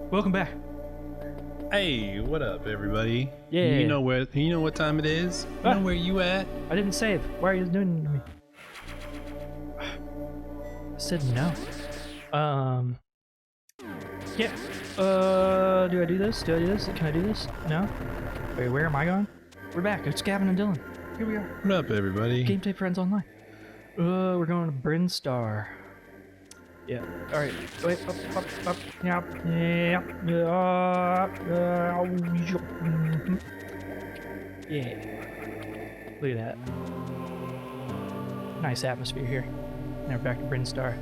Welcome back. Hey, what up, everybody? Yeah. You know what time it is? You know where you at? I didn't save. Why are you doing it to me? I said no. Yeah. Do I do this? Do I do this? Can I do this? No? Wait, where am I going? We're back. It's Gavin and Dillon. Here we are. What up, everybody? Game Tape Friends Online. We're going to Bryn Star. Yeah. Alright. Wait. Up. Yep. Yeah. Look at that. Nice atmosphere here. Now we're back to Bryn Star.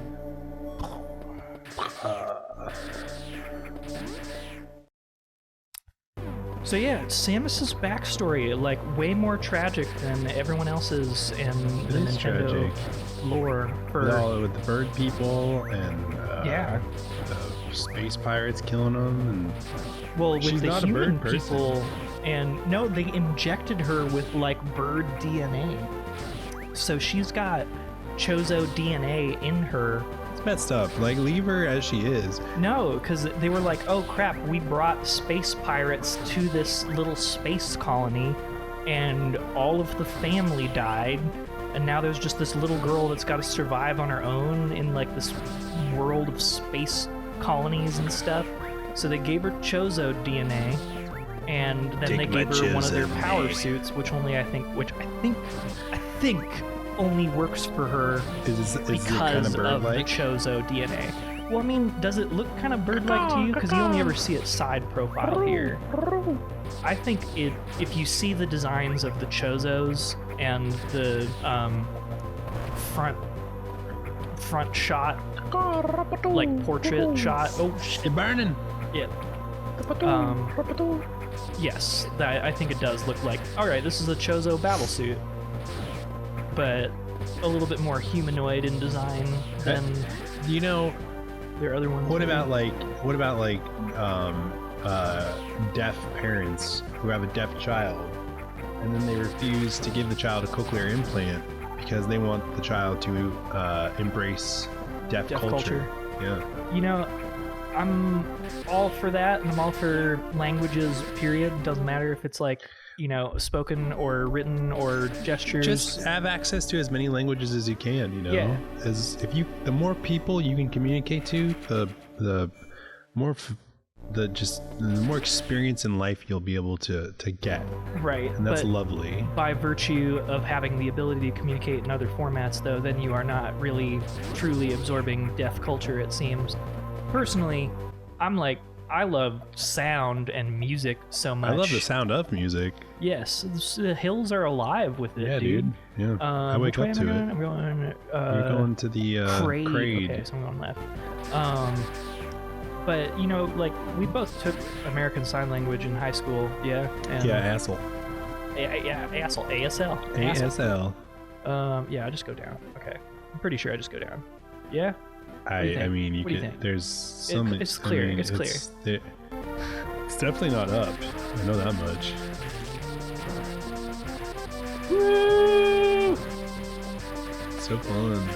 So yeah, Samus's backstory, like, way more tragic than everyone else's in the Nintendo lore. With the bird people and yeah, the space pirates killing them, and well, with she's the not a human bird person. people, and no, they injected her with like bird DNA, so she's got Chozo DNA in her. It's messed up. Like, leave her as she is. No, because they were like, oh crap, we brought space pirates to this little space colony, and all of the family died, and now there's just this little girl that's got to survive on her own in like this world of space colonies and stuff. So they gave her Chozo DNA, and then they gave her one of their power suits, which I think only works for her because it kind of bird-like? of the Chozo DNA. Well, I mean, does it look kind of bird-like to you? Because you only ever see it side profile here. I think if you see the designs of the Chozos and the front shot, like portrait shot. Oh, You're burning. yeah. Yes, I think it does look like. All right, this is a Chozo battlesuit, but a little bit more humanoid in design than their other ones. What about deaf parents who have a deaf child, and then they refuse to give the child a cochlear implant because they want the child to embrace deaf culture. Yeah. I'm all for that, and I'm all for languages, period. Doesn't matter if it's like, spoken or written or gestures. Just have access to as many languages as you can, Yeah. The more people you can communicate to, the more experience in life you'll be able to get. Right. And that's lovely. By virtue of having the ability to communicate in other formats, though, then you are not really truly absorbing deaf culture, it seems. Personally, I love sound and music so much. I love the sound of music. Yes, the hills are alive with it, yeah, dude. Yeah, I wake up to it. I'm going. You're going to the KRAID. Okay, so I'm going left. But we both took American Sign Language in high school. Yeah. And yeah, asshole. Yeah, asshole. ASL. ASL. Yeah, I just go down. Okay, I'm pretty sure I just go down. Yeah. I mean, you could. There's some. It's clear. It's clear. It's definitely not up. I know that much. Woo! So fun.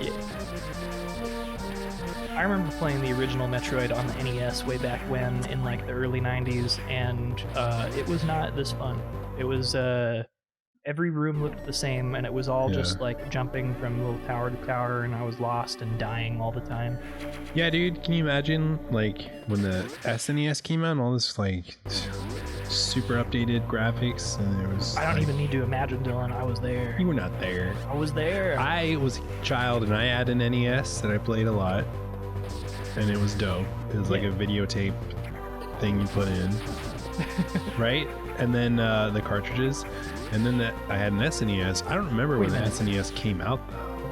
Yeah. I remember playing the original Metroid on the NES way back when, in like the early 90s, and it was not this fun. It was every room looked the same, and it was all just like jumping from little tower to tower, and I was lost and dying all the time. Yeah, dude, can you imagine like when the SNES came out and all this like super updated graphics, and there was I don't even need to imagine, Dylan. I was there. You were not there. I was there. I was a child, and I had an NES that I played a lot, and it was dope. It was like a videotape thing you put in. Right? And then the cartridges. And then I had an SNES. I don't remember when the SNES came out,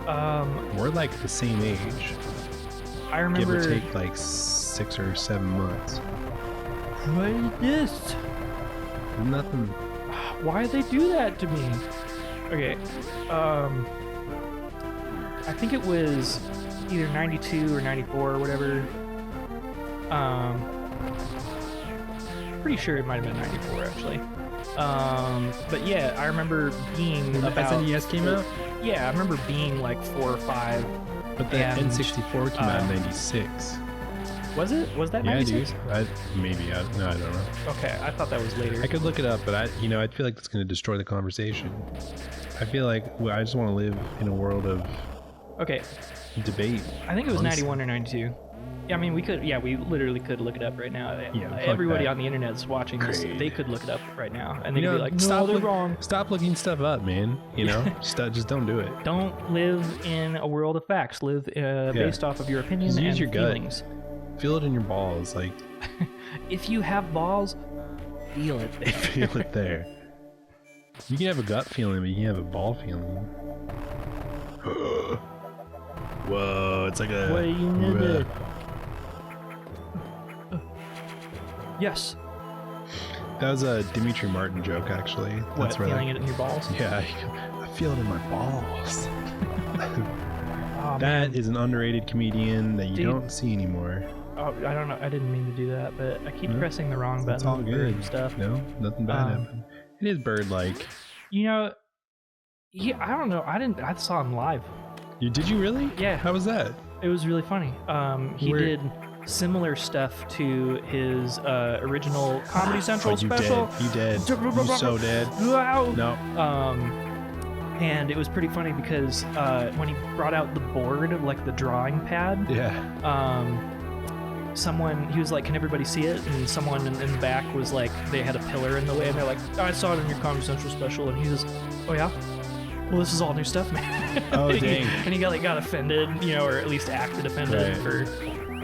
though. We're like the same age. I remember. Give or take like 6 or 7 months. What is this? Nothing. Why did they do that to me? Okay. I think it was either 92 or 94 or whatever. Pretty sure it might have been 94, actually. But yeah, I remember being when about... the SNES came out? Yeah, I remember being like 4 or 5. But the N64 came out in 96. Was it? Was that Yeah, 96? dude. No, I don't know. Okay, I thought that was later. I could look it up, but I feel like that's going to destroy the conversation. I feel like I just want to live in a world of Okay, debate. I think it was Honestly. 91 or 92. Yeah, I mean, we literally could look it up right now. Yeah, fuck everybody that. on the internet is watching this. KRAID. They could look it up right now, and they'd be like, "No, they're look- wrong." Stop looking stuff up, man. Just don't do it. Don't live in a world of facts. Live based off of your opinion Just use and your gut. feelings. Feel it in your balls, like If you have balls, feel it. feel it there. You can have a gut feeling, but you can have a ball feeling. Whoa, it's like a. What you need. Yes. That was a Dimitri Martin joke, actually. What? Feeling it in your balls? Yeah, I feel it in my balls. Oh, That man. is an underrated comedian that you Dude. don't see anymore. Oh, I don't know. I didn't mean to do that, but I keep pressing the wrong button. It's all for good. stuff. No, nothing bad happened. It is bird-like. You know, yeah, I don't know. I saw him live. Did you really? Yeah. How was that? It was really funny. He Where- did similar stuff to his original Comedy Central Oh, you special. dead. You dead. You so dead. Wow. No. And it was pretty funny because when he brought out the board, like the drawing pad, Yeah. he was like, "Can everybody see it?" And someone in the back was like, they had a pillar in the way, and they're like, "Oh, I saw it in your Comedy Central special," and he was, "Oh yeah, well this is all new stuff, man." Oh, dang. And he got offended, or at least acted offended Right.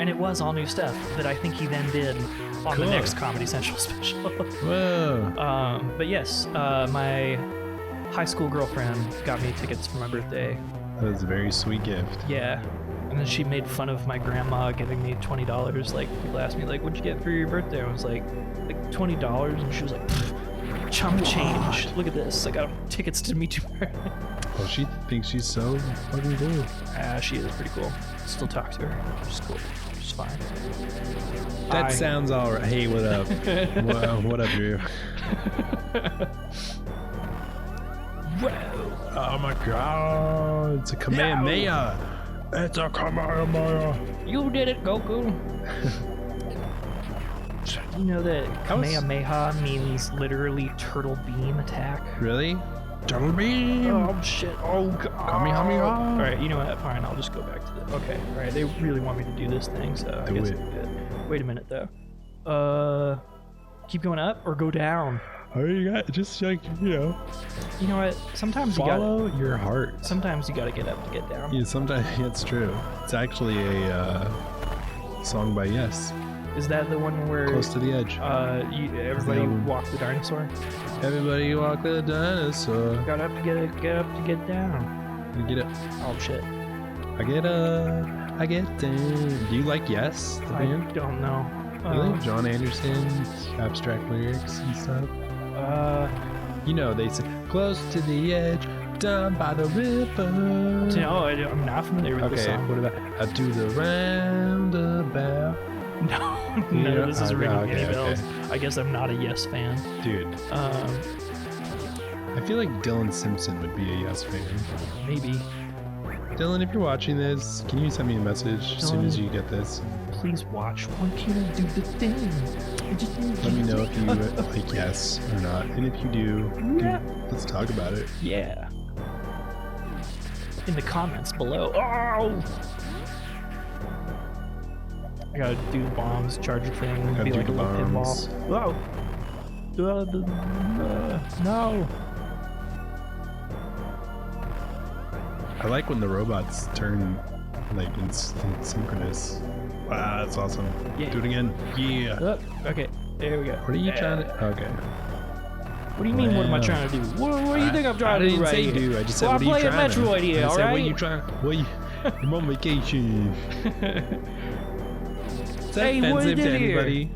and it was all new stuff that I think he then did on the Cool. next Comedy Central special. Whoa. But yes, my high school girlfriend got me tickets for my birthday. That was a very sweet gift. Yeah. And then she made fun of my grandma giving me $20. Like, people asked me, like, what'd you get for your birthday? I was like $20. And she was like, chump change. Look at this. I got tickets to meet you. Well, she thinks she's so fucking cool. She is pretty cool. Still talk to her. She's cool. She's fine. That sounds all right. Hey, what up? what up, Drew? Oh my god. It's a Kamehameha. It's a Kamehameha. You did it, Goku. You know that Kamehameha means literally turtle beam attack? Really? Double beam. Oh shit. Oh god. Kamehameha. Alright, you know what? Fine, I'll just go back to the. Okay, alright, they really want me to do this thing, so I Do guess it. I'll do it. Wait a minute though. Keep going up or go down? Oh, you got just like, You know what? Sometimes follow your heart. sometimes you gotta get up to get down. Yeah, sometimes it's true. It's actually a song by Yes. Is that the one where Close to the Edge. everybody album. walk the dinosaur? Everybody walk the dinosaur. Got up to get down. I get up. Oh shit. I get up. I get down. Do you like Yes, the I band? don't know. Really? John Anderson, abstract lyrics and stuff. They say close to the edge, down by the river. No, I'm not familiar with this Okay, song. what about I do the roundabout? No, none of this is ringing okay, any bells. okay. I guess I'm not a Yes fan. Dude, I feel like Dillon Simpson would be a Yes fan. Maybe. Dillon, if you're watching this, can you send me a message as soon as you get this? Please watch. Why can't I do the thing? Let me know if you like Yes or not. And if you do, let's talk about it. Yeah. In the comments below. Oh! I gotta do the bombs, charge the thing, Gotta be do like a the little bombs. pinball. Whoa! No! I like when the robots turn like in synchronous. Wow, that's awesome. Yeah. Do it again. Yeah. Okay, there we go. What are you trying to? Okay. What do you mean, what am I trying to do? What do you think I'm trying to do right here? I didn't say do. I just said Well, what are you I'm trying playing Metroid here, I said, alright? what are you trying? What you? I'm on vacation. Is that Hey, what offensive you to did here? anybody?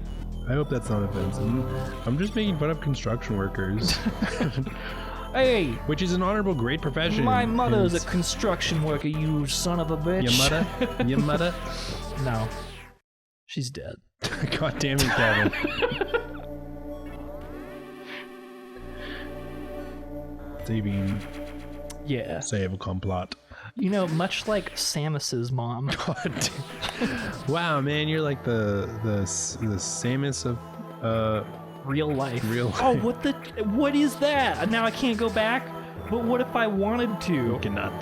I hope that's not offensive. I'm just making fun of construction workers, Hey! which is an honorable, great profession. My mother's a It's- construction worker, you son of a bitch. Your mother? Your mother? No. She's dead. God damn it, Gavin. Saving Yeah. save a complot. You know, much like Samus's mom. God. Wow, man, you're like the Samus of Real life. Real life. Oh, what is that? Now I can't go back? But what if I wanted to? You cannot.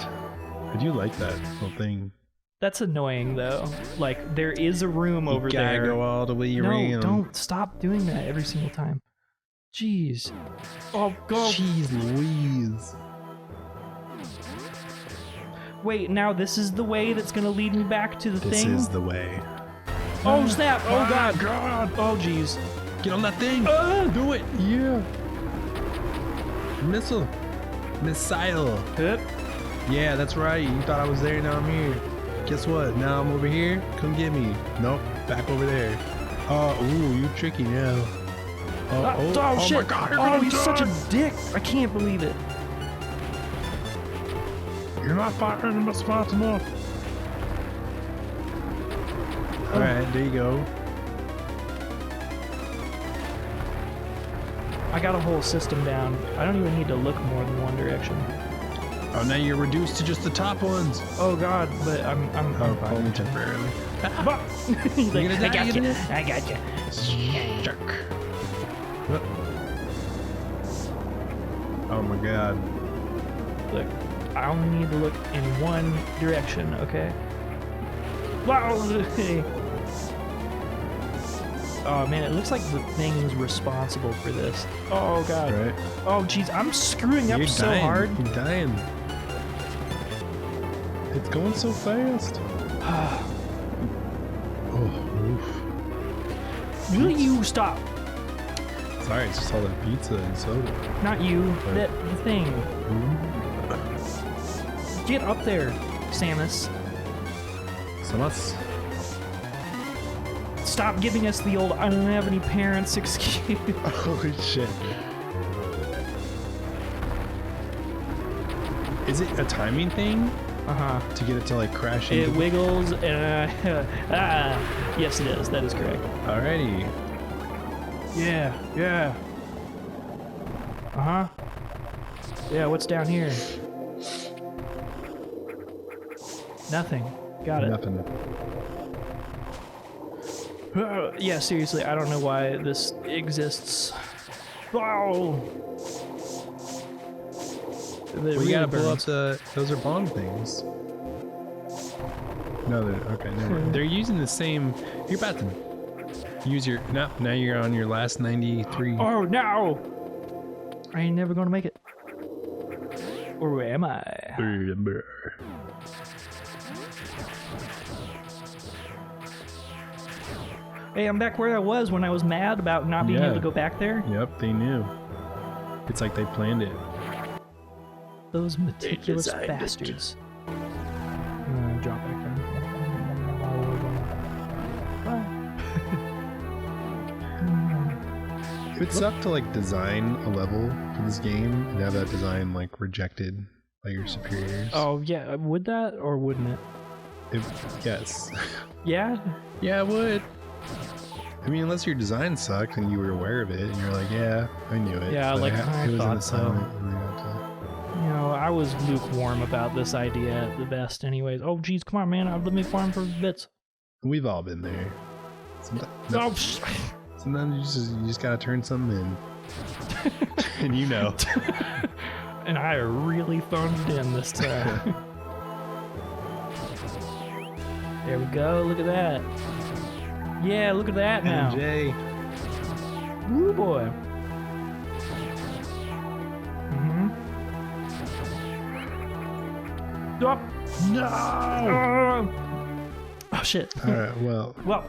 I do like that little thing. That's annoying, though. Like, there is a room over You gotta there. go all the way around. No, don't stop doing that every single time. Jeez. Oh, go. Jeez Louise. Wait, now this is the way that's gonna lead me back to the thing? This is the way. Oh, snap! Oh, God! Oh, jeez. Get on that thing! Do it! Yeah! Missile! Hup. Yeah, that's right. You thought I was there, now I'm here. Guess what? Now I'm over here. Come get me. Nope. Back over there. Oh, ooh, you tricky now. Oh, shit! My God, you're oh, gonna he's die. such a dick! I can't believe it. You're not firing the spots enough. Alright, there you go. I got a whole system down. I don't even need to look more than one direction. Oh, now you're reduced to just the top ones. Oh God, but I'm Oh, fine. only temporarily. He's like, You're gonna die, I got you. you're gonna- I got you. Jerk. Oh my God. Look, I only need to look in one direction, okay? Wow! Oh man, it looks like the thing's responsible for this. Oh God. Right. Oh jeez, I'm screwing up You're so dying. hard. You're dying. It's going so fast. Oh, oof. Will you stop? Sorry, it's just all that pizza and soda. Not you, the thing. Get up there, Samus. Samus. Stop giving us the old I don't have any parents excuse. Holy shit. Is it a timing thing Uh-huh. to get it to like crash It into? wiggles and yes it is, that is correct. Alrighty. Yeah. Uh-huh. Yeah, what's down here? Nothing. Got it. Nothing. Yeah, seriously, I don't know why this exists. Wow. We gotta blow up the. Those are bomb things. No, they're okay. Never mind. They're using the same. You're about to use your. No, now you're on your last 93. Oh no! I ain't never gonna make it. Or am I? Hey, I'm back where I was when I was mad about not being able to go back there. Yep, they knew. It's like they planned it. Those meticulous designed it. bastards. Drop back down. It would suck to like design a level for this game and have that design like rejected by your superiors. Oh yeah, would that or wouldn't it? Yes. Yeah. Yeah, it would. I mean, unless your design sucked and you were aware of it and you're like, yeah, I knew it. Yeah, but like, it I was in thought the so. silent and they got to- You know, I was lukewarm about this idea at the best anyways. Oh geez, come on man, let me farm for bits. We've all been there. Sometimes, Oh, sometimes you just gotta turn something in. And you know. and I really phoned it in this time. There we go, look at that. Yeah, look at that now. MJ. Woo boy. Oh, No! oh shit. Alright, well. Well.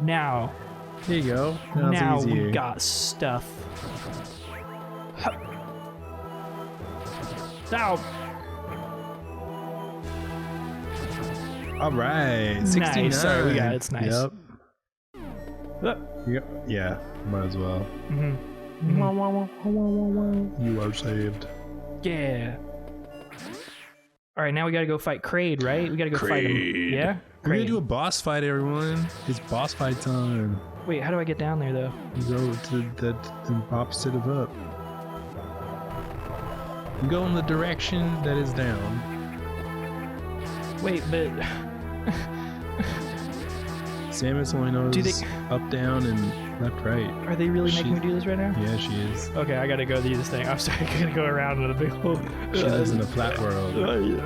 Now. There you go. Now, Now it's easier. we got stuff. Now. Alright, 69. Nice. Sorry, we got it. It's nice. Yep. Uh, Yep. Yeah, might as well. Mm-hmm. You are saved. Yeah. All right, now we gotta go fight KRAID, right? We gotta go fight him. KRAID. Yeah. We're gonna KRAID. do a boss fight, everyone. It's boss fight time. Wait, how do I get down there though? You go to the opposite of up. Go in the direction that is down. Wait, but Samus only knows up, down, and left, right. are they really making me do this right now? Yeah, she is. Okay, I gotta go do this thing. I'm sorry, I gotta go around in a big hole. She lives in a flat world. Wait.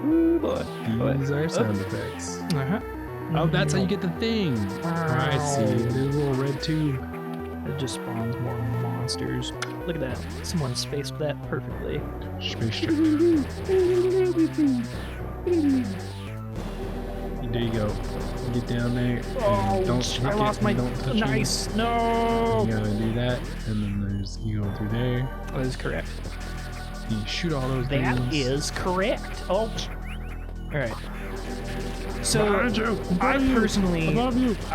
Ooh, boy. These are sound effects. Uh-huh. Oh, that's how you get the thing. I see. There's a little red tube. It just spawns more monsters. Look at that. Someone spaced that perfectly. There you go. Get down there. Oh, Don't I lost my nice. No. You gotta do that, and then there's you go through there. That is correct. You shoot all those That things. is correct. Oh. All right. So I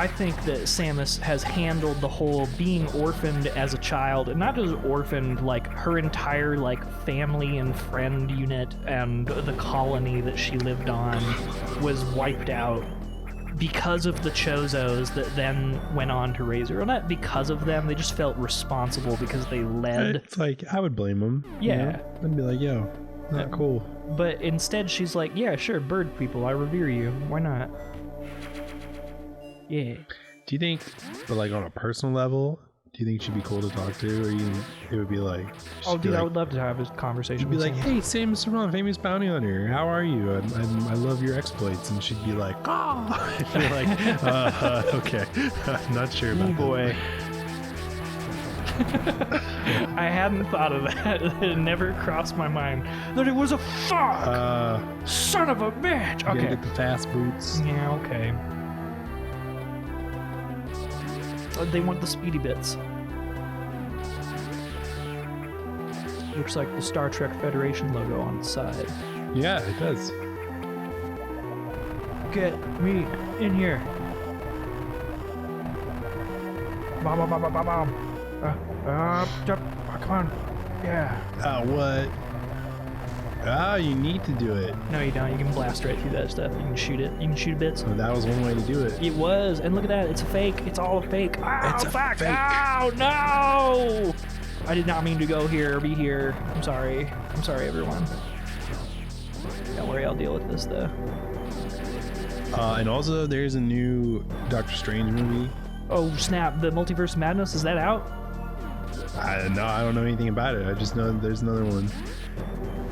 think that Samus has handled the whole being orphaned as a child, and not just orphaned, like her entire like family and friend unit and the colony that she lived on was wiped out because of the Chozos that then went on to raise her. Well, not because of them, they just felt responsible because they led. It's like, I would blame them. Yeah. You know? I'd be like, yo, not cool. But instead she's like, yeah, sure, bird people, I revere you. Why not? Yeah. Do you think, but like on a personal level, do you think she'd be cool to talk to, or you think it would be like? Oh, dude, I would love to have a conversation. You'd be with like, "Hey, Samus Aran, famous bounty hunter. How are you? I love your exploits." And she'd be like, "Ah," and you're like, "Okay, I'm not sure about that." Boy. I hadn't thought of that. It never crossed my mind that it was a fuck. Son of a bitch. You Okay. gotta get the fast boots. Yeah. Okay. They want the speedy bits. Looks like the Star Trek Federation logo on the side. Yeah, it does. Get me in here. Bomb, bomb, bomb, bomb, bomb. Come on. Yeah. What? You need to do it. No, you don't. You can blast right through that stuff. You can shoot it. You can shoot bits. So that was one way to do it. It was. And look at that. It's a fake. It's all a fake. Oh, It's a fuck. fake. Oh, no. I did not mean to go here or be here. I'm sorry. I'm sorry, everyone. Don't worry. I'll deal with this, though. And also, there's a new Doctor Strange movie. Oh, snap. The Multiverse of Madness, is that out? I don't know anything about it. I just know there's another one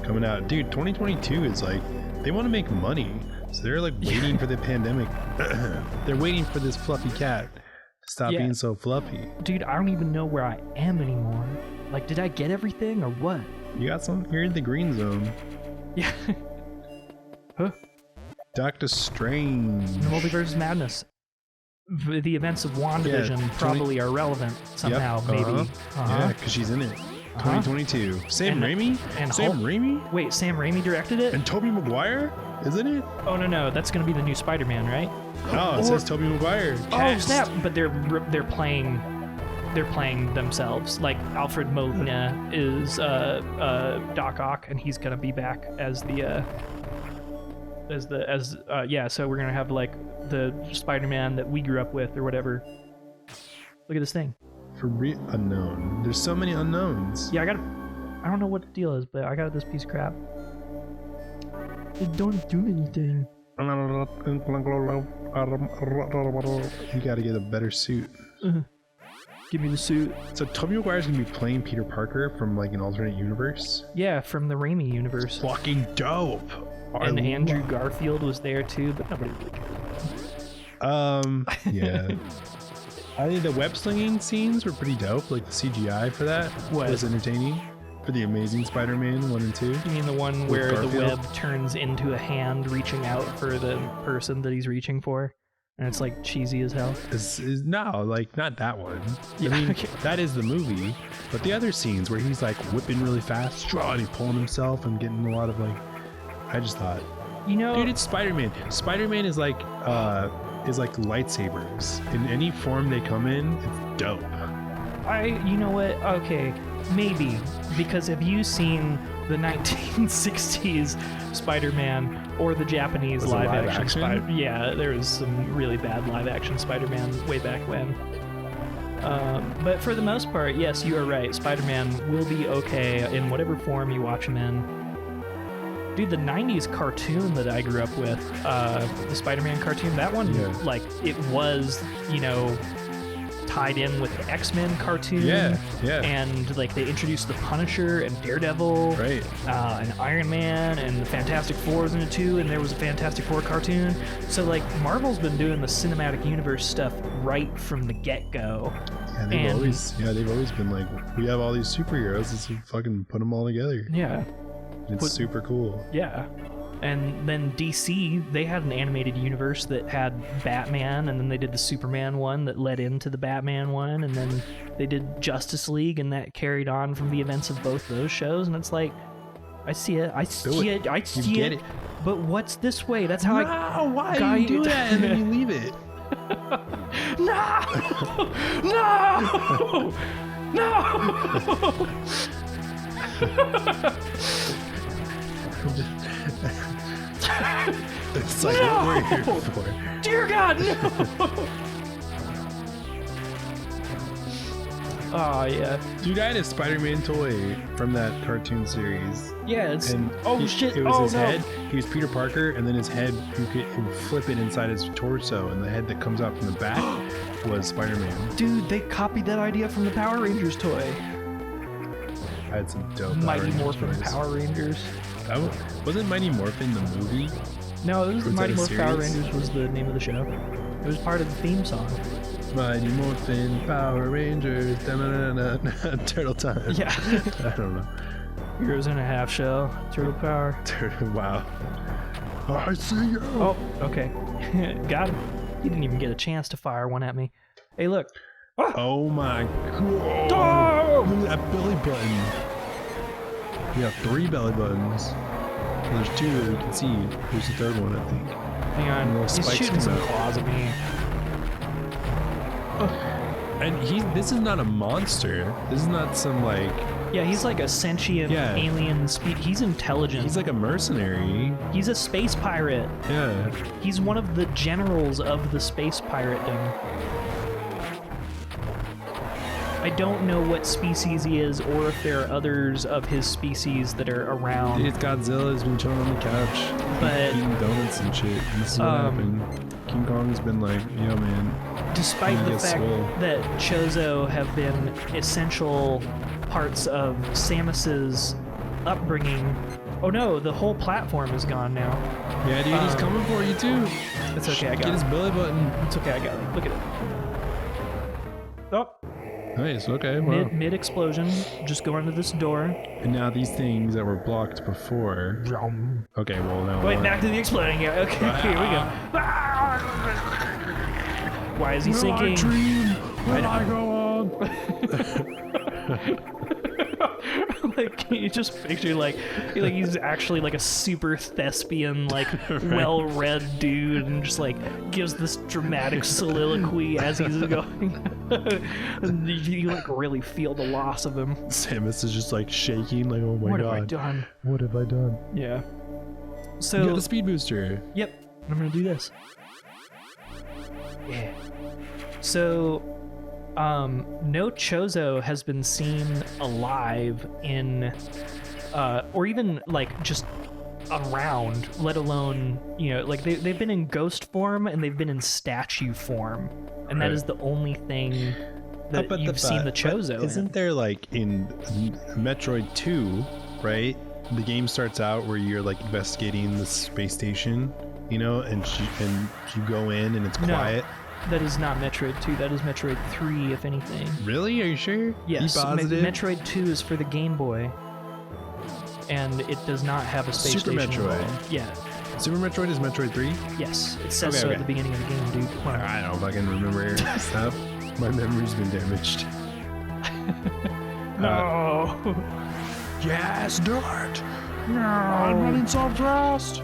coming out. Dude, 2022 is like, they want to make money. So they're like waiting for the pandemic. They're waiting for this fluffy cat to stop being so fluffy. Dude, I don't even know where I am anymore. Like, did I get everything or what? You got some? You're in the green zone. Yeah. Huh? Doctor Strange. The Multiverse of Madness. The events of WandaVision probably are relevant somehow, maybe. Yeah, because she's in it. 2022. Sam Raimi? And Sam Raimi? Wait, Sam Raimi directed it? And Tobey Maguire? Isn't it? Oh, no. That's going to be the new Spider-Man, right? Oh, it says Tobey Maguire. Oh, snap. But they're playing themselves. Like, Alfred Molina is Doc Ock, and he's going to be back as so we're gonna have like the Spider-Man that we grew up with or whatever. Look at this thing. For real, unknown. There's so many unknowns. Yeah, I don't know what the deal is, but I got this piece of crap. It don't do anything. You gotta get a better suit. Give me the suit. So Tobey Maguire's gonna be playing Peter Parker from like an alternate universe? Yeah, from the Raimi universe. Fucking dope. And Andrew Garfield was there too, but nobody really cares. Yeah. I think the web slinging scenes were pretty dope. Like the CGI for that was entertaining. For the Amazing Spider-Man 1 and 2. You mean the one where the web turns into a hand reaching out for the person that he's reaching for? And it's like cheesy as hell. No, like not that one. Yeah, I mean, that is the movie. But the other scenes where he's like whipping really fast, and he's pulling himself and getting a lot of like, I just thought, dude, it's Spider-Man. Spider-Man is like lightsabers. In any form they come in, it's dope. You know what? Okay, maybe. Because have you seen the 1960s Spider-Man or the Japanese live action Spider-Man? Yeah, there was some really bad live action Spider-Man way back when. But for the most part, yes, you are right. Spider-Man will be okay in whatever form you watch him in. Dude, the 90s cartoon that I grew up with, the Spider-Man cartoon, that one, like, it was, you know, tied in with the X-Men cartoon. Yeah. And, like, they introduced the Punisher and Daredevil. Right. And Iron Man and the Fantastic Four was in it too, and there was a Fantastic Four cartoon. So, like, Marvel's been doing the cinematic universe stuff right from the get-go. Yeah, they've always been like, we have all these superheroes, let's fucking put them all together. Yeah. It's super cool. Yeah. And then DC, they had an animated universe that had Batman, and then they did the Superman one that led into the Batman one, and then they did Justice League, and that carried on from the events of both those shows. And it's like, I see it. But what's this way? That's how why do you do that and then you leave it? No! It's like what we're here for. Dear God, no! Oh, yeah. Dude, I had a Spider-Man toy from that cartoon series. Yeah, it's... And shit. It was his head. He was Peter Parker, and then his head, you could flip it inside his torso, and the head that comes out from the back was Spider-Man. Dude, they copied that idea from the Power Rangers toy. I had some dope Mighty Morphin Power Rangers. Wasn't Mighty Morphin the movie? No, it was the Mighty Morphin Power series? Rangers was the name of the show. It was part of the theme song. Mighty Morphin Power Rangers, Turtle Time. Yeah. I don't know. Heroes in a Half Shell, Turtle Power. Wow. I see you. Oh, okay. Got him. He didn't even get a chance to fire one at me. Hey, look. Oh my God. Oh! Look at that belly button. We have 3 belly buttons. There's 2 that we can see. Who's the third one, I think? Hang on. He's shooting some claws at me. And this is not a monster. This is not some like... Yeah, he's like a sentient alien he's intelligent. He's like a mercenary. He's a space pirate. Yeah. He's one of the generals of the space piratedom. I don't know what species he is, or if there are others of his species that are around. It's Godzilla has been chilling on the couch, eating donuts and shit. This is what happened. King Kong's been like, yo man. Despite the fact that Chozo have been essential parts of Samus's upbringing. Oh no, the whole platform is gone now. Yeah, dude, he's coming for you too. It's okay, I got it. Get his belly button. It's okay, I got it. Look at it. Oh. Nice, okay, wow. Mid-explosion, just go into this door. And now these things that were blocked before... Okay, well now... Wait, back to the exploding. Yeah, okay, here we go. Why is he sinking? I go on? Like, can you just picture like he's actually like a super thespian, like well-read dude, and just like gives this dramatic soliloquy as he's going. And you like really feel the loss of him. Samus is just like shaking, like, oh my God. What have I done? What have I done? Yeah. So you got the speed booster. Yep. I'm gonna do this. Yeah. So no Chozo has been seen alive in, or even like just around, let alone, you know, like they've been in ghost form and they've been in statue form, and that is the only thing that you've seen the Chozo. Isn't there like in Metroid 2, right? The game starts out where you're like investigating the space station, you know, and you go in and it's quiet. That is not Metroid 2. That is Metroid 3, if anything. Really? Are you sure? Yes. You positive? Metroid 2 is for the Game Boy, and it does not have a space Super station. Metroid. Yeah. Super Metroid is Metroid 3? Yes. It says so at the beginning of the game, dude. Come on. I don't fucking remember stuff. My memory's been damaged. No. Yes, do it. No. I'm running so fast.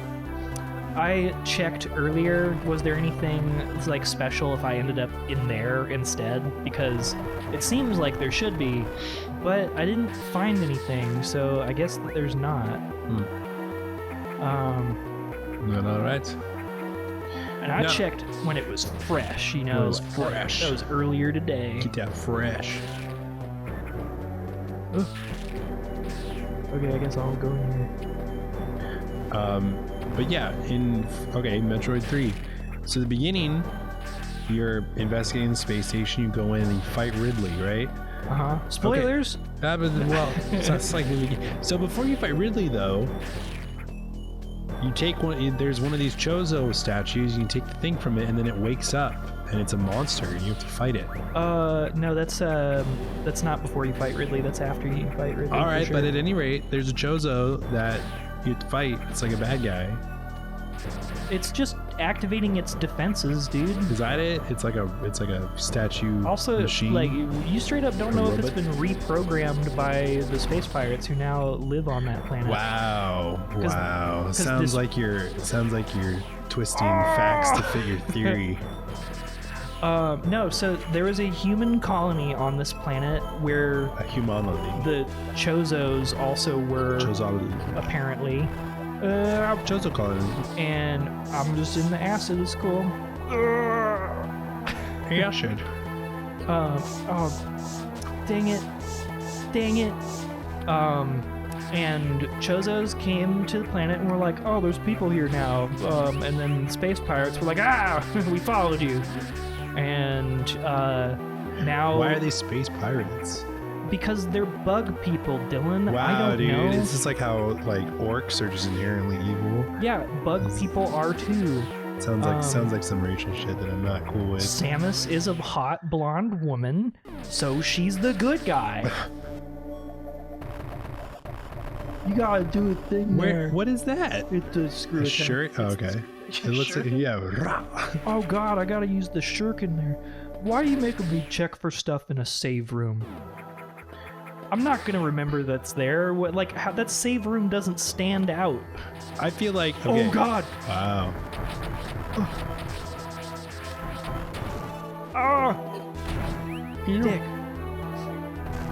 I checked earlier, was there anything like special if I ended up in there instead? Because it seems like there should be, but I didn't find anything, so I guess that there's not. Not all right. And I checked when it was fresh, you know. It was fresh. That was earlier today. Get that fresh. Okay, I guess I'll go in here. But yeah, Metroid 3. So the beginning, you're investigating the space station, you go in and you fight Ridley, right? Spoilers? Okay. That's like the beginning. So before you fight Ridley, though, you take there's one of these Chozo statues, you take the thing from it, and then it wakes up, and it's a monster, and you have to fight it. No, that's not before you fight Ridley, that's after you fight Ridley. All right, sure. but at any rate, there's a Chozo that you have to fight. It's like a bad guy. It's just activating its defenses, dude. Is that it? It's like a statue also, machine. like, you straight up don't know if it's been reprogrammed by the space pirates who now live on that planet. Wow. Sounds like you're twisting Ah! facts to fit your theory. No, so there was a human colony on this planet where A humanity. the Chozos also were Chozology. apparently. Chozo colony. And I'm just in the acid, it's cool. Yeah, I should. Oh, dang it. And Chozos came to the planet and were like, oh, there's people here now. And then space pirates were like, we followed you. And now... Why are they space pirates? Because they're bug people, Dillon. Wow, I don't dude. know. Is this like how orcs are just inherently evil? Yeah, bug people are too. Sounds like some racial shit that I'm not cool with. Samus is a hot blonde woman, so she's the good guy. You gotta do a thing there. What is that? It's a screw A attack. shirt? Oh, okay. It looks like Oh god, I gotta use the shuriken there. Why are you making me check for stuff in a save room? I'm not gonna remember that's there. How that save room doesn't stand out. I feel like. Okay. Oh god! Wow.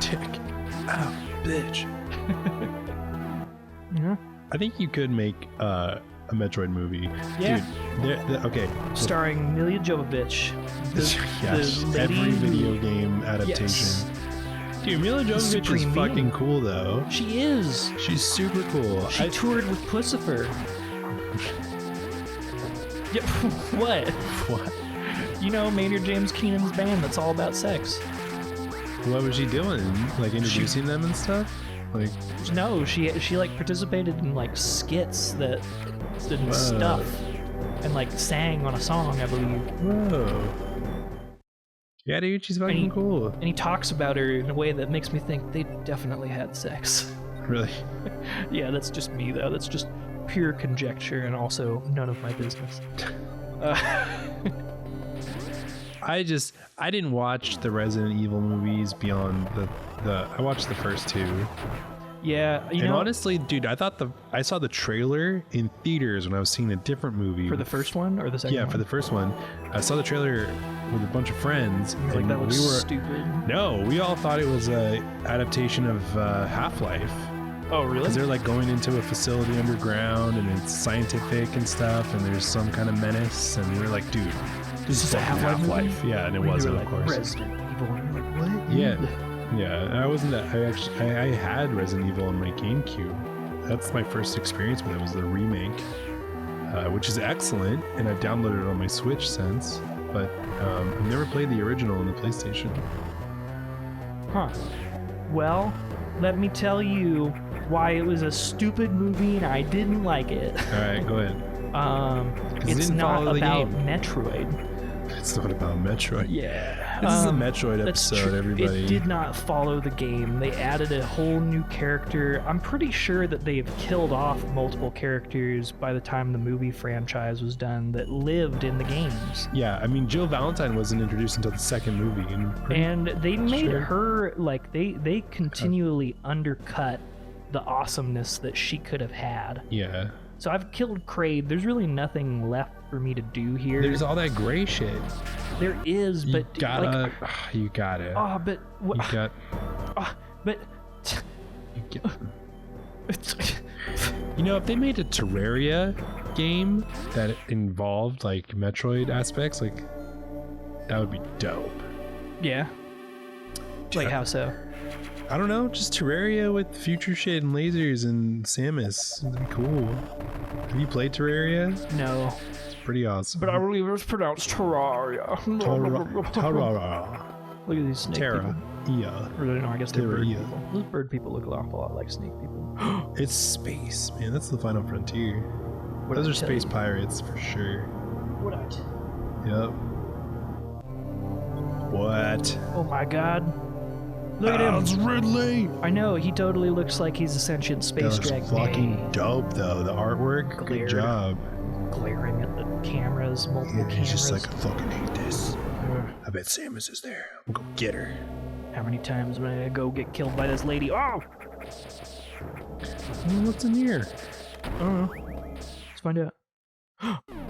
Dick. Ow, bitch. Yeah. I think you could make a Metroid movie. Yeah. Dude, okay. Starring Milla Jovovich. Yes, the lady every who- video game adaptation. Yes. Dude, Milla Jovovich is Supreme fucking Being. cool, though. She is. She's super cool. She toured with Pussifer. Yeah, what? What? You know, Maynard James Keenan's band that's all about sex. What was she doing? Like introducing them and stuff? Like, No, she like participated in like skits and stuff, and like sang on a song, I believe. whoa. Yeah, dude, she's fucking cool. And he talks about her in a way that makes me think they definitely had sex. Really? Yeah, that's just me though. That's just pure conjecture and also none of my business. I didn't watch the Resident Evil movies beyond I watched the first two. Yeah, And honestly, dude, I saw the trailer in theaters when I was seeing a different movie. for the first one or the second one? Yeah, for the first one. I saw the trailer with a bunch of friends. You're like, that looks stupid. No, we all thought it was a adaptation of Half-Life. Oh, really? Because they're like going into a facility underground and it's scientific and stuff and there's some kind of menace and we're like, dude, this is a fucking Half-Life movie? Yeah, and it When you wasn't, were of like, course. Resident Evil. And you're like, what? Yeah. Yeah, I wasn't that. I had Resident Evil on my GameCube. That's my first experience with it. Was the remake, which is excellent, and I've downloaded it on my Switch since. But I've never played the original on the PlayStation. Huh. Well, let me tell you why it was a stupid movie and I didn't like it. All right, go ahead. it It's didn't not follow the about game. Metroid. It's not about Metroid. Yeah. This is a Metroid That's episode, true. everybody. It did not follow the game. They added a whole new character. I'm pretty sure that they've killed off multiple characters by the time the movie franchise was done that lived in the games. Yeah, I mean, Jill Valentine wasn't introduced until the second movie. And they made sure. her, like, they continually undercut the awesomeness that she could have had. Yeah. So I've killed KRAID. There's really nothing left for me to do here. There's all that gray shit. There is, but You gotta. like, You gotta. oh, but what? You got. But You, get, you know, if they made a Terraria game that involved like Metroid aspects, like that would be dope. Yeah. Like how so? I don't know, just Terraria with future shit and lasers and Samus. That'd be cool. Have you played Terraria? No. It's pretty awesome. But I believe it's pronounced Terraria. Terraria. Look at these snake people. Yeah. Or no, I guess they're bird Terraria. people. Those bird people look an awful lot like snake people. It's space, man. That's the final frontier. What Those did are I tell space you? pirates for sure. What? Yep. What? Oh my god. Look at him. It's Ridley. I know, he totally looks like he's a sentient space That dragon. was fucking dope, though. The artwork, Glared. good job. Glaring at the cameras, multiple Yeah, he's cameras. just like, I fucking hate this. I bet Samus is there. I'm gonna go get her. How many times am I gonna go get killed by this lady? Oh! What's in here? I don't know. Let's find out.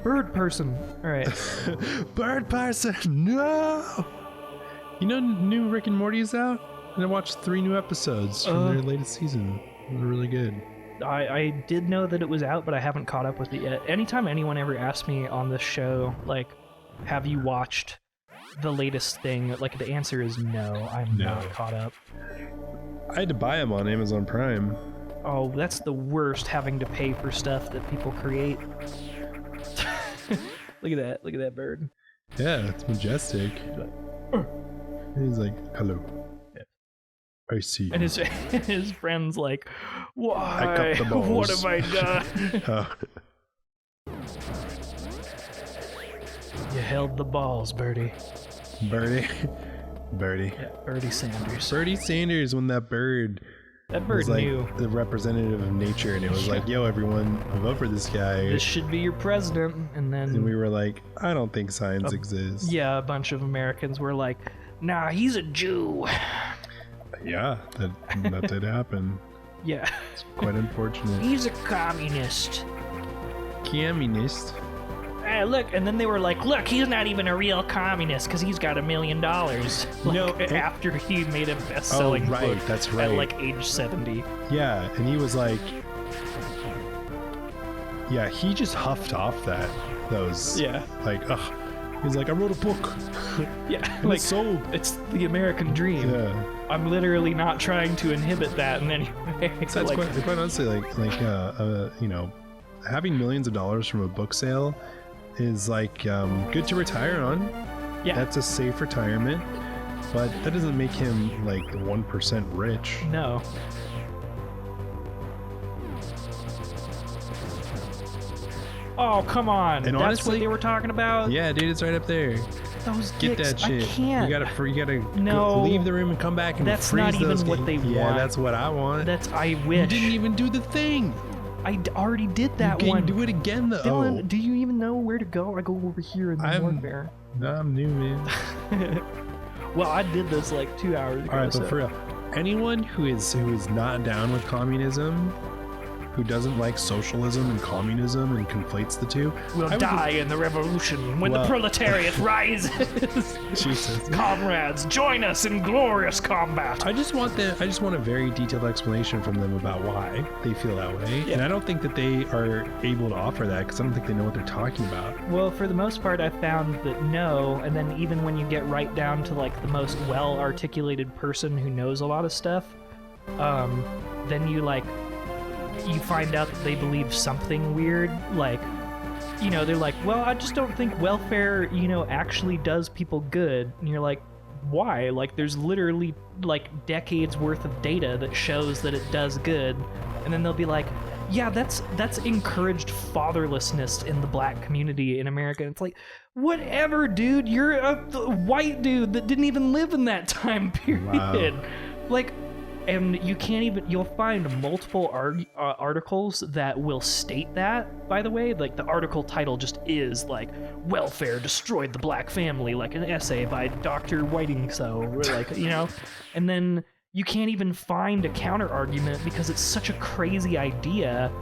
Bird person. Alright. Bird person, no! You know, new Rick and Morty is out? And I watched 3 new episodes from their latest season. It was really good. I did know that it was out, but I haven't caught up with it yet. Anytime anyone ever asks me on this show, like, have you watched the latest thing? Like, the answer is no. I'm not caught up. I had to buy them on Amazon Prime. Oh, that's the worst, having to pay for stuff that people create. Look at that. Look at that bird. Yeah, it's majestic. He's like, hello. I see. And his friend's like, why? I cut the balls. What have I done? You held the balls, Birdie. Birdie. Yeah, Birdie Sanders. Birdie Sanders, when that bird That bird was like knew. the representative of nature, and it was like, yo, everyone, vote for this guy. This should be your president. And then, And we were like, I don't think science exists. yeah, a bunch of Americans were like, nah, he's a Jew. Yeah, that did happen. Yeah. It's quite unfortunate. He's a communist. Communist. Hey, look, and then they were like, look, he's not even a real communist because he's got $1 million. Like, No, after he made a best-selling right, book that's right. at like age 70. Yeah, and he was like, yeah, he just huffed off those. Yeah. Like, ugh. He's like, I wrote a book. Yeah, And like it's sold. it's the American dream. Yeah. I'm literally not trying to inhibit that in any way. So it's quite honestly, you know, having millions of dollars from a book sale is like good to retire on. Yeah. That's a safe retirement, but that doesn't make him like 1% rich. No. Oh, come on. And That's honestly, what they were talking about? Yeah, dude, it's right up there. Those Get dicks, that shit. I can't. You gotta No. leave the room and come back and That's freeze not even those what games. they Yeah, want. that's what I want. I wish. You didn't even do the thing. Already did that you can one. do it again though. Dylan, do you even know where to go? I go over here and then work there. No, I'm new, man. Well, I did this like 2 hours ago. All right, so. but for real, anyone who is not down with communism, who doesn't like socialism and communism and conflates the two, We'll die in the revolution when the proletariat rises. Jesus. Comrades, join us in glorious combat. I just want a very detailed explanation from them about why they feel that way. Yeah. And I don't think that they are able to offer that because I don't think they know what they're talking about. Well, for the most part, I found that no, and then even when you get right down to like the most well-articulated person who knows a lot of stuff, then you find out that they believe something weird, like, you know, they're like, well, I just don't think welfare, you know, actually does people good. And you're like, why? Like, there's literally, like, decades worth of data that shows that it does good. And then they'll be like, yeah, that's encouraged fatherlessness in the black community in America. And it's like, whatever, dude. You're a white dude that didn't even live in that time period. Wow. Like, and you can't even, you'll find multiple articles that will state that, by the way. Like, the article title just is, like, welfare destroyed the black family, like an essay by Dr. Whiting-so, or like, you know? And then you can't even find a counter-argument because it's such a crazy idea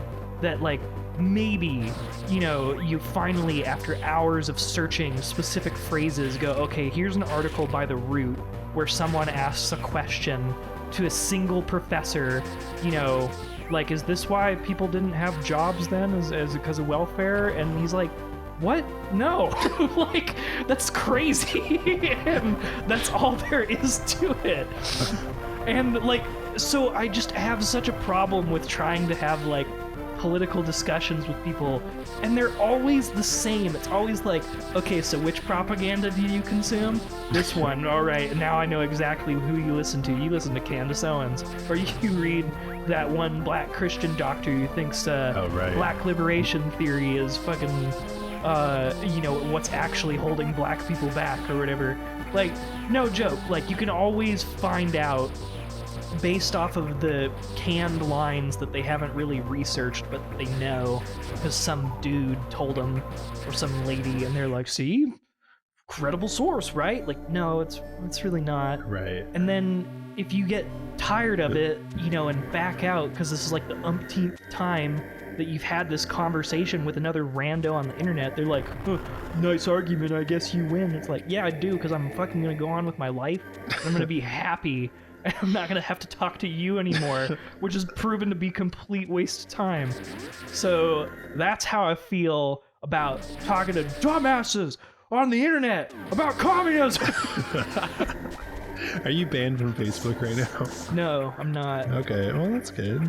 that, like, maybe, you know, you finally, after hours of searching specific phrases, go, okay, here's an article by The Root where someone asks a question to a single professor, you know, Like, is this why people didn't have jobs then, as because of welfare? And he's like, what? No. Like, that's crazy. And that's all there is to it. And, like, so I just have such a problem with trying to have, like, political discussions with people, and they're always the same. It's always like, okay, so which propaganda do you consume? This one. All right, now I know exactly who you listen to. You listen to Candace Owens, or you read that one black Christian doctor who thinks black liberation theory is fucking, what's actually holding black people back or whatever. Like, no joke. Like, you can always find out based off of the canned lines that they haven't really researched, but they know because some dude told them, or some lady, and they're like, see? Credible source, right? Like, no, it's really not. Right. And then if you get tired of it, and back out, because this is like the umpteenth time that you've had this conversation with another rando on the internet, they're like, nice argument, I guess you win. It's like, yeah, I do, because I'm fucking gonna go on with my life. I'm gonna be happy. And I'm not gonna have to talk to you anymore, which has proven to be complete waste of time. So that's how I feel about talking to dumbasses on the internet about communism. Are you banned from Facebook right now? No, I'm not. Okay, well that's good.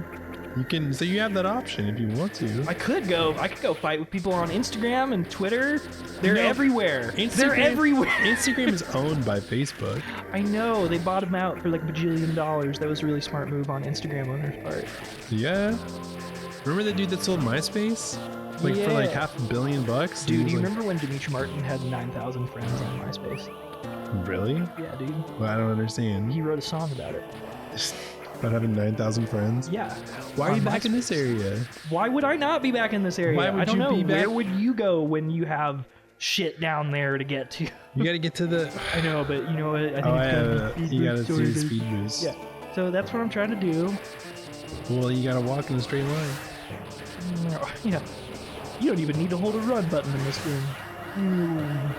You can, so you have that option if you want to. I could go fight with people on Instagram and Twitter. They're everywhere. They're everywhere. Instagram is owned by Facebook. I know, they bought them out for like $1 bajillion. That was a really smart move on Instagram owner's part. Yeah. Remember the dude that sold MySpace? Like for like $500 million? Dude, do you remember when Dimitri Martin had 9,000 friends on MySpace? Really? Yeah, dude. Well, I don't understand. He wrote a song about it. About having 9,000 friends? Yeah. Why are you back in this area? Why would I not be back in this area? Why would I don't you know. be back? Where would you go when you have shit down there to get to? You gotta get to the... I know, but you know what? I think you gotta do the speed boost. Yeah. So that's what I'm trying to do. Well, you gotta walk in a straight line. Yeah. You don't even need to hold a run button in this game. And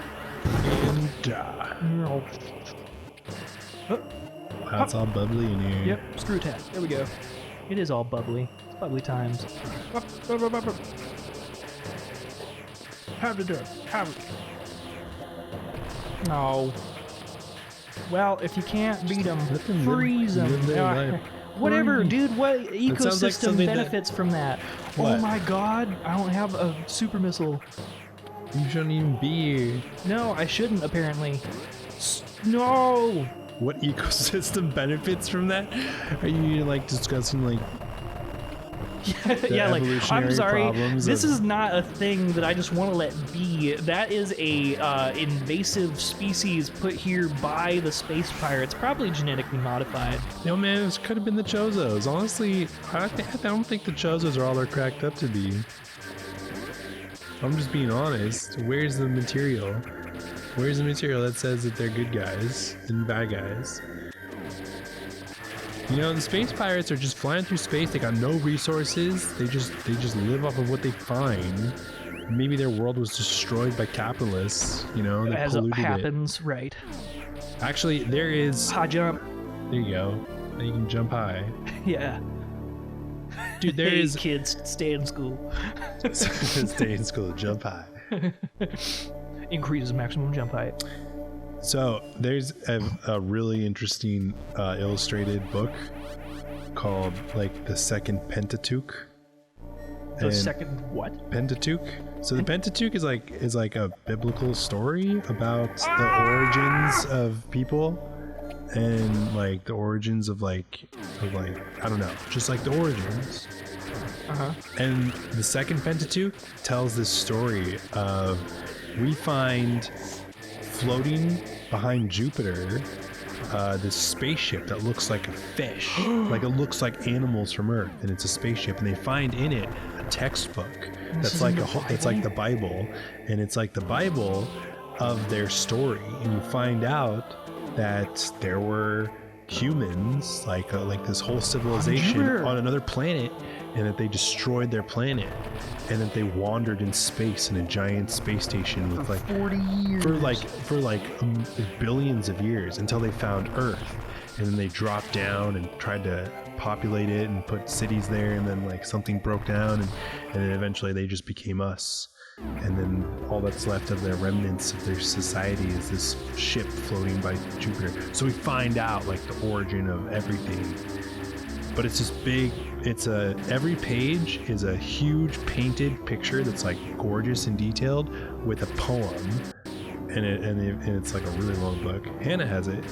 wow, it's all bubbly in here. Yep, screw tap. There we go. It is all bubbly. It's bubbly times. Have to do it. Have it. No. Well, if you can't beat them, freeze them. Whatever, dude. What ecosystem benefits from that? What? Oh my god, I don't have a super missile. You shouldn't even be here. No, I shouldn't, apparently. No! What ecosystem benefits from that? Are you like discussing like yeah, like, I'm sorry, this of... is not a thing that I just want to let be. That is a invasive species put here by the space pirates, probably genetically modified. No man, this could have been the Chozos. Honestly, I don't think the Chozos are all they're cracked up to be. I'm just being honest. Where's the material? Where's the material that says that they're good guys and bad guys? You know, the space pirates are just flying through space. They got no resources. They just live off of what they find. Maybe their world was destroyed by capitalists. You know, they as polluted it happens, it. Right? Actually, there is high jump. There you go. Now you can jump high. Yeah. Dude, there is kids stay in school. Stay in school, jump high. Increases maximum jump height. So there's a really interesting illustrated book called like the Second Pentateuch. The second what? Pentateuch. So the Pentateuch is like a biblical story about the origins of people and like the origins of like I don't know, just like the origins. And the Second Pentateuch tells this story of we find floating behind Jupiter this spaceship that looks like a fish. Like it looks like animals from Earth, and it's a spaceship, and they find in it a textbook that's like it's like the Bible, and it's like the Bible of their story. And you find out that there were humans, like this whole civilization on another planet, and that they destroyed their planet, and that they wandered in space in a giant space station with for 40 years. For billions of years until they found Earth, and then they dropped down and tried to repopulate it and put cities there, and then like something broke down, and then eventually they just became us. And then all that's left of their remnants of their society is this ship floating by Jupiter. So we find out like the origin of everything. But it's this big, every page is a huge painted picture that's like gorgeous and detailed with a poem. And it's like a really long book. Hannah has it.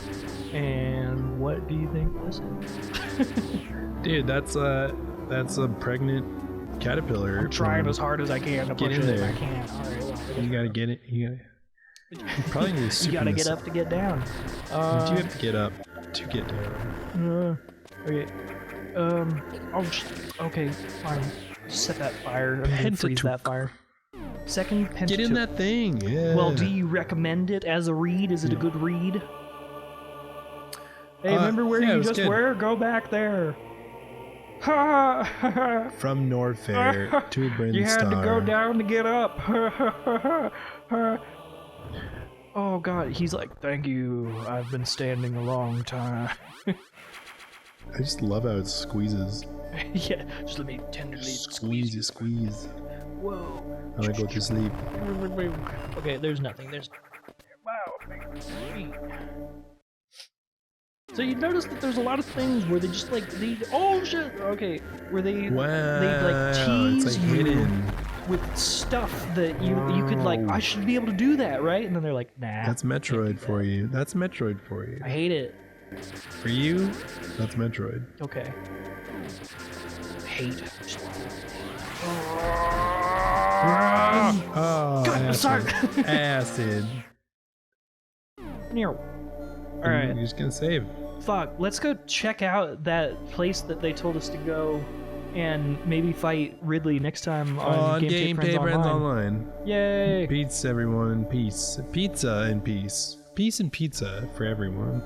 And what do you think this is? Dude, that's a pregnant caterpillar. I'm trying as hard as I can to push in it. there. I can't. All right, well, You gotta get it. You probably need to you gotta get up to get down. You do have to get up to get down. Okay. Okay, fine. Set that fire. I'm gonna freeze that fire. Second Pentatook. Get in that thing. Yeah. Well, do you recommend it as a read? Is it a good read? Hey, remember where you just were? Go back there. From Nordfair to Brinstar. You had to go down to get up. Oh God, he's like, thank you. I've been standing a long time. I just love how it squeezes. Yeah, just let me tenderly Squeeze. Whoa. And I go to sleep. Okay, there's nothing. Wow. Sweet. So you notice that there's a lot of things where they just like oh shit. Okay, where they like tease it's like you hidden with stuff that you could like. I should be able to do that, right? And then they're like, nah. That's Metroid for you. That's Metroid for you. I hate it. For you, that's Metroid. Okay. Hate. Oh, God, I'm sorry. Acid. All right. You're just gonna save. Fuck, let's go check out that place that they told us to go and maybe fight Ridley next time on Gameplay Friends Online. Yay! Peace, everyone. Peace. Pizza and peace. Peace and pizza for everyone.